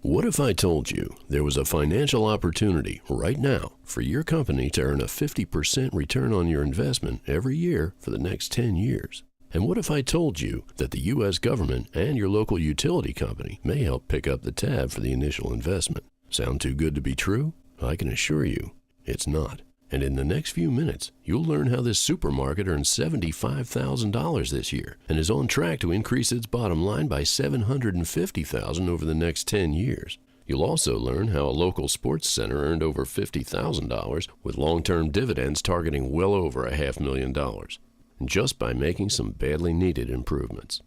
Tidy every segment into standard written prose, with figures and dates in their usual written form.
What if I told you there was a financial opportunity right now for your company to earn a 50% return on your investment every year for the next 10 years? And what if I told you that the U.S. government and your local utility company may help pick up the tab for the initial investment? Sound too good to be true? I can assure you, it's not. And in the next few minutes, you'll learn how this supermarket earned $75,000 this year and is on track to increase its bottom line by $750,000 over the next 10 years. You'll also learn how a local sports center earned over $50,000 with long-term dividends targeting well over $500,000, just by making some badly needed improvements.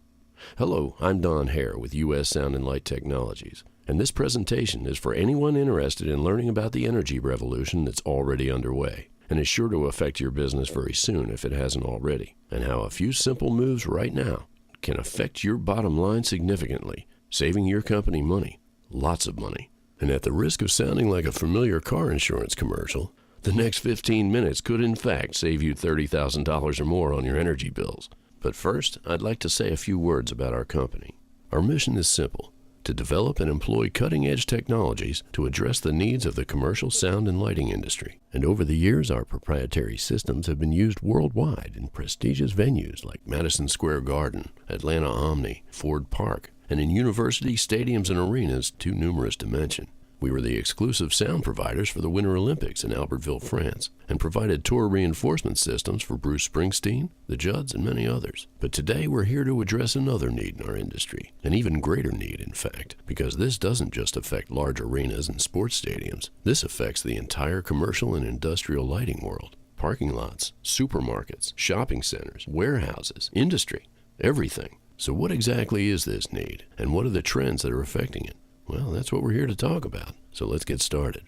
Hello, I'm Don Hare with U.S. Sound and Light Technologies. And this presentation is for anyone interested in learning about the energy revolution that's already underway and is sure to affect your business very soon if it hasn't already, and how a few simple moves right now can affect your bottom line significantly, saving your company money, lots of money. And at the risk of sounding like a familiar car insurance commercial, the next 15 minutes could in fact save you $30,000 or more on your energy bills. But first, I'd like to say a few words about our company. Our mission is simple: to develop and employ cutting-edge technologies to address the needs of the commercial sound and lighting industry. And over the years, our proprietary systems have been used worldwide in prestigious venues like Madison Square Garden, Atlanta Omni, Ford Park, and in university stadiums and arenas too numerous to mention. We were the exclusive sound providers for the Winter Olympics in Albertville, France, and provided tour reinforcement systems for Bruce Springsteen, the Judds, and many others. But today we're here to address another need in our industry, an even greater need in fact, because this doesn't just affect large arenas and sports stadiums. This affects the entire commercial and industrial lighting world. Parking lots, supermarkets, shopping centers, warehouses, industry, everything. So what exactly is this need, and what are the trends that are affecting it? Well, that's what we're here to talk about, so let's get started.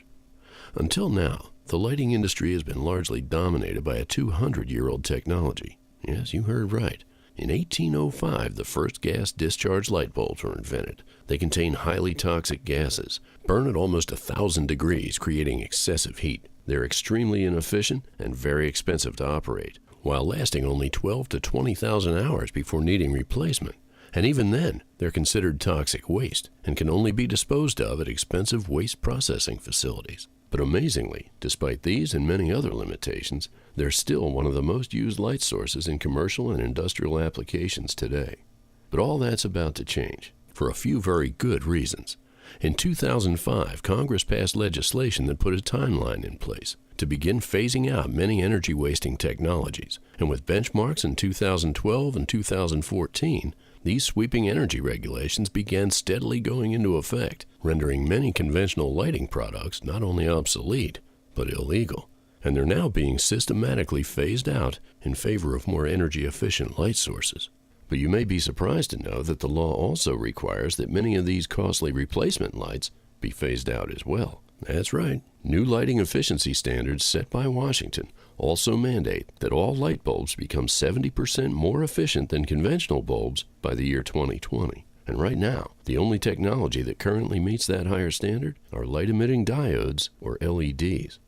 Until now, the lighting industry has been largely dominated by a 200-year-old technology. Yes, you heard right. In 1805, the first gas discharge light bulbs were invented. They contain highly toxic gases, burn at almost 1,000 degrees, creating excessive heat. They're extremely inefficient and very expensive to operate, while lasting only 12 to 20,000 hours before needing replacement. And even then, they're considered toxic waste and can only be disposed of at expensive waste processing facilities. But amazingly, despite these and many other limitations, they're still one of the most used light sources in commercial and industrial applications today. But all that's about to change, for a few very good reasons. In 2005, Congress passed legislation that put a timeline in place to begin phasing out many energy-wasting technologies. And with benchmarks in 2012 and 2014, these sweeping energy regulations began steadily going into effect, rendering many conventional lighting products not only obsolete, but illegal. And they're now being systematically phased out in favor of more energy-efficient light sources. But you may be surprised to know that the law also requires that many of these costly replacement lights be phased out as well. That's right. New lighting efficiency standards set by Washington also mandate that all light bulbs become 70% more efficient than conventional bulbs by the year 2020. And right now, the only technology that currently meets that higher standard are light-emitting diodes, or LEDs.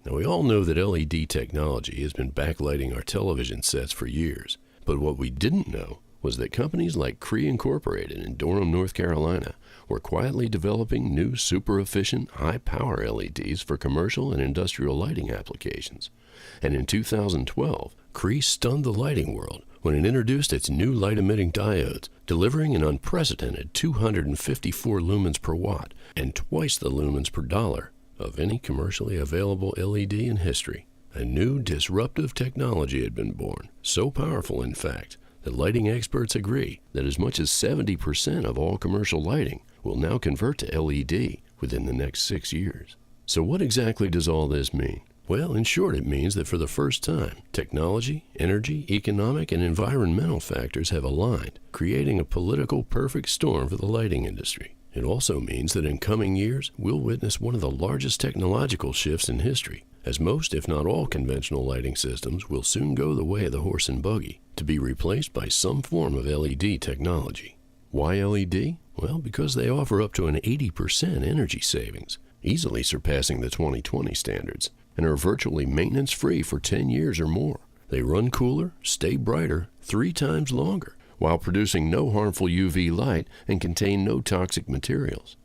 Now, we all know that LED technology has been backlighting our television sets for years, but what we didn't know was that companies like Cree Incorporated in Durham, North Carolina, were quietly developing new super-efficient, high-power LEDs for commercial and industrial lighting applications. And in 2012, Cree stunned the lighting world when it introduced its new light-emitting diodes, delivering an unprecedented 254 lumens per watt and twice the lumens per dollar of any commercially available LED in history. A new disruptive technology had been born, so powerful in fact, that lighting experts agree that as much as 70% of all commercial lighting will now convert to LED within the next 6 years. So what exactly does all this mean? Well, in short, it means that for the first time, technology, energy, economic, and environmental factors have aligned, creating a political perfect storm for the lighting industry. It also means that in coming years, we'll witness one of the largest technological shifts in history, as most, if not all, conventional lighting systems will soon go the way of the horse and buggy, to be replaced by some form of LED technology. Why LED? Well, because they offer up to an 80% energy savings, easily surpassing the 2020 standards, and are virtually maintenance-free for 10 years or more. They run cooler, stay brighter 3 times longer, while producing no harmful UV light and contain no toxic materials.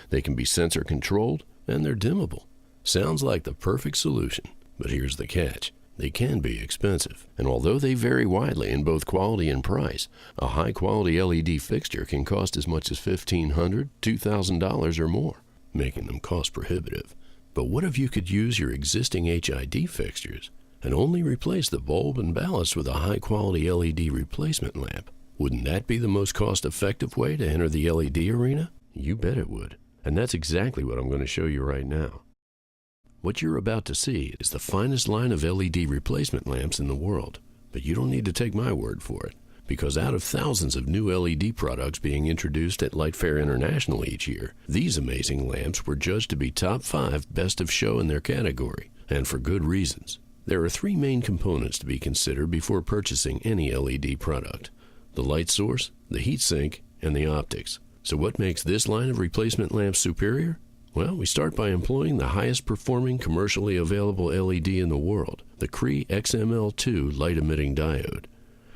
They can be sensor controlled, and they're dimmable. Sounds like the perfect solution, but here's the catch. They can be expensive, and although they vary widely in both quality and price, a high-quality LED fixture can cost as much as $1,500, $2,000 or more, making them cost-prohibitive. But what if you could use your existing HID fixtures and only replace the bulb and ballast with a high-quality LED replacement lamp? Wouldn't that be the most cost-effective way to enter the LED arena? You bet it would. And that's exactly what I'm going to show you right now. What you're about to see is the finest line of LED replacement lamps in the world. But you don't need to take my word for it, because out of thousands of new LED products being introduced at Light Fair International each year, these amazing lamps were judged to be top 5 best of show in their category, and for good reasons. There are 3 main components to be considered before purchasing any LED product: the light source, the heat sink, and the optics. So what makes this line of replacement lamps superior? Well, we start by employing the highest performing commercially available LED in the world, the Cree XML2 light-emitting diode.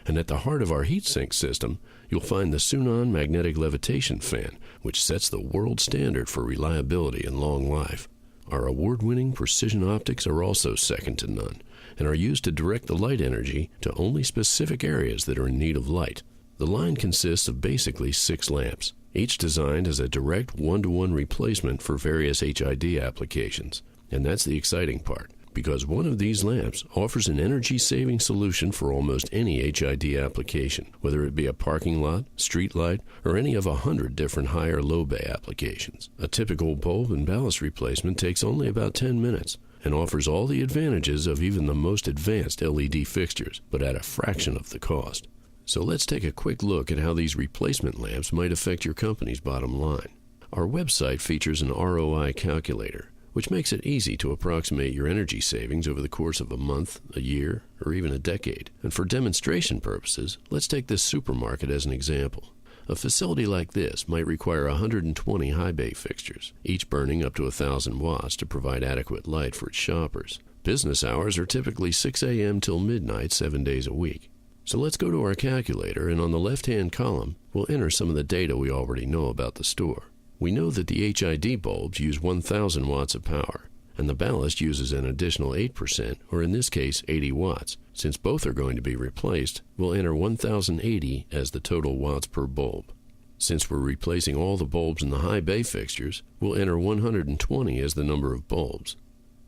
And at the heart of our heatsink system, you'll find the Sunon magnetic levitation fan, which sets the world standard for reliability and long life. Our award-winning precision optics are also second to none, and are used to direct the light energy to only specific areas that are in need of light. The line consists of basically 6 lamps, each designed as a direct one-to-one replacement for various HID applications. And that's the exciting part, because one of these lamps offers an energy-saving solution for almost any HID application, whether it be a parking lot, street light, or any of 100 different high or low bay applications. A typical bulb and ballast replacement takes only about 10 minutes and offers all the advantages of even the most advanced LED fixtures, but at a fraction of the cost. So let's take a quick look at how these replacement lamps might affect your company's bottom line. Our website features an ROI calculator, which makes it easy to approximate your energy savings over the course of a month, a year, or even a decade. And for demonstration purposes, let's take this supermarket as an example. A facility like this might require 120 high bay fixtures, each burning up to 1,000 watts to provide adequate light for its shoppers. Business hours are typically 6 a.m. till midnight 7 days a week. So let's go to our calculator, and on the left-hand column, we'll enter some of the data we already know about the store. We know that the HID bulbs use 1,000 watts of power, and the ballast uses an additional 8%, or in this case 80 watts. Since both are going to be replaced, we'll enter 1,080 as the total watts per bulb. Since we're replacing all the bulbs in the high bay fixtures, we'll enter 120 as the number of bulbs.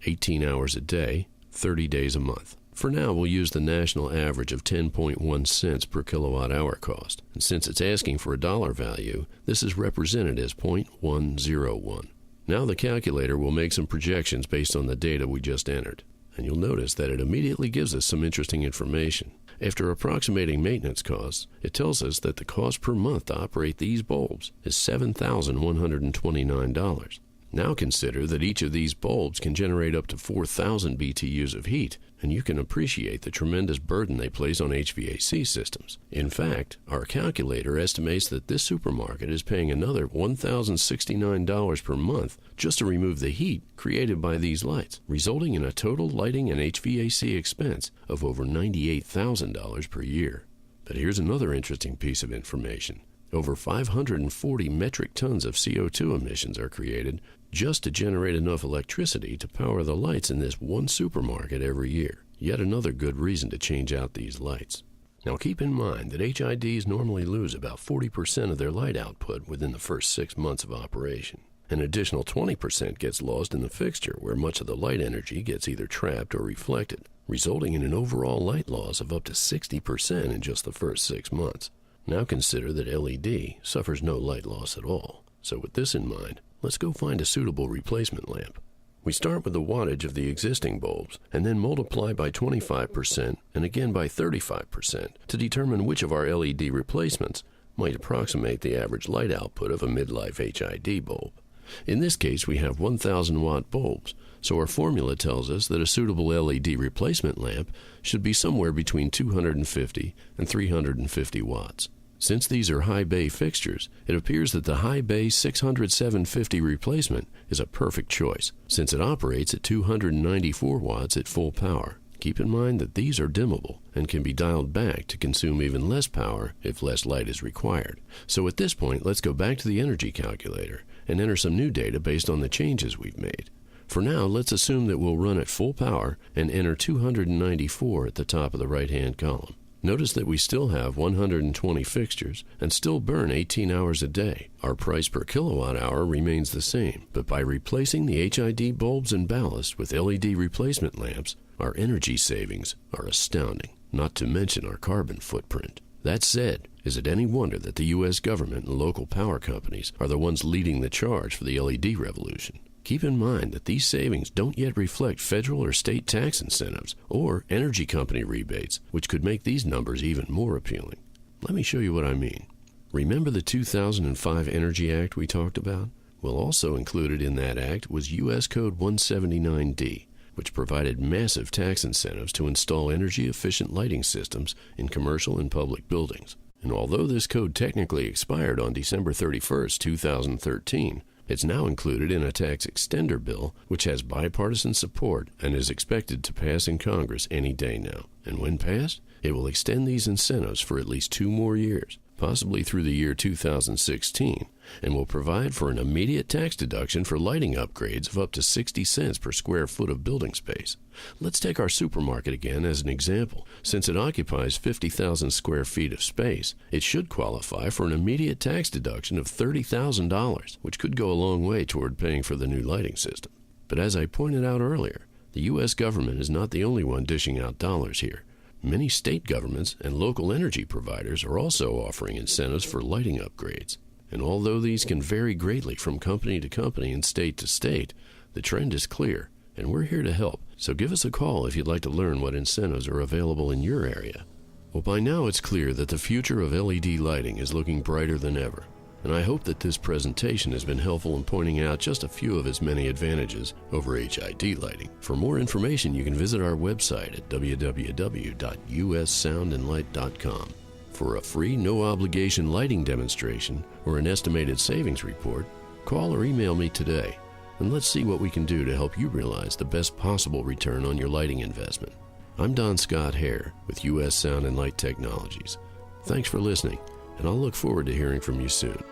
18 hours a day, 30 days a month. For now, we'll use the national average of 10.1 cents per kilowatt hour cost. And since it's asking for a dollar value, this is represented as 0.101. Now the calculator will make some projections based on the data we just entered. And you'll notice that it immediately gives us some interesting information. After approximating maintenance costs, it tells us that the cost per month to operate these bulbs is $7,129. Now consider that each of these bulbs can generate up to 4,000 BTUs of heat, and you can appreciate the tremendous burden they place on HVAC systems. In fact, our calculator estimates that this supermarket is paying another $1,069 per month just to remove the heat created by these lights, resulting in a total lighting and HVAC expense of over $98,000 per year. But here's another interesting piece of information. Over 540 metric tons of CO2 emissions are created just to generate enough electricity to power the lights in this one supermarket every year. Yet another good reason to change out these lights. Now keep in mind that HIDs normally lose about 40% of their light output within the first 6 months of operation. An additional 20% gets lost in the fixture, where much of the light energy gets either trapped or reflected, resulting in an overall light loss of up to 60% in just the first 6 months. Now consider that LED suffers no light loss at all. So with this in mind, let's go find a suitable replacement lamp. We start with the wattage of the existing bulbs and then multiply by 25% and again by 35% to determine which of our LED replacements might approximate the average light output of a midlife HID bulb. In this case, we have 1,000 watt bulbs, so our formula tells us that a suitable LED replacement lamp should be somewhere between 250 and 350 watts. Since these are high bay fixtures, it appears that the high bay 600-750 replacement is a perfect choice, since it operates at 294 watts at full power. Keep in mind that these are dimmable and can be dialed back to consume even less power if less light is required. So at this point, let's go back to the energy calculator and enter some new data based on the changes we've made. For now, let's assume that we'll run at full power and enter 294 at the top of the right-hand column. Notice that we still have 120 fixtures and still burn 18 hours a day. Our price per kilowatt hour remains the same, but by replacing the HID bulbs and ballast with LED replacement lamps, our energy savings are astounding, not to mention our carbon footprint. That said, is it any wonder that the U.S. government and local power companies are the ones leading the charge for the LED revolution? Keep in mind that these savings don't yet reflect federal or state tax incentives or energy company rebates, which could make these numbers even more appealing. Let me show you what I mean. Remember the 2005 Energy Act we talked about? Well, also included in that act was U.S. Code 179D, which provided massive tax incentives to install energy-efficient lighting systems in commercial and public buildings. And although this code technically expired on December 31st, 2013, it's now included in a tax extender bill, which has bipartisan support and is expected to pass in Congress any day now. And when passed, it will extend these incentives for at least 2 more years, possibly through the year 2016, and will provide for an immediate tax deduction for lighting upgrades of up to 60 cents per square foot of building space. Let's take our supermarket again as an example. Since it occupies 50,000 square feet of space, it should qualify for an immediate tax deduction of $30,000, which could go a long way toward paying for the new lighting system. But as I pointed out earlier, the U.S. government is not the only one dishing out dollars here. Many state governments and local energy providers are also offering incentives for lighting upgrades. And although these can vary greatly from company to company and state to state, the trend is clear, and we're here to help. So give us a call if you'd like to learn what incentives are available in your area. Well, by now it's clear that the future of LED lighting is looking brighter than ever. And I hope that this presentation has been helpful in pointing out just a few of its many advantages over HID lighting. For more information, you can visit our website at www.ussoundandlight.com. For a free, no-obligation lighting demonstration or an estimated savings report, call or email me today, and let's see what we can do to help you realize the best possible return on your lighting investment. I'm Don Scott Hare with U.S. Sound and Light Technologies. Thanks for listening, and I'll look forward to hearing from you soon.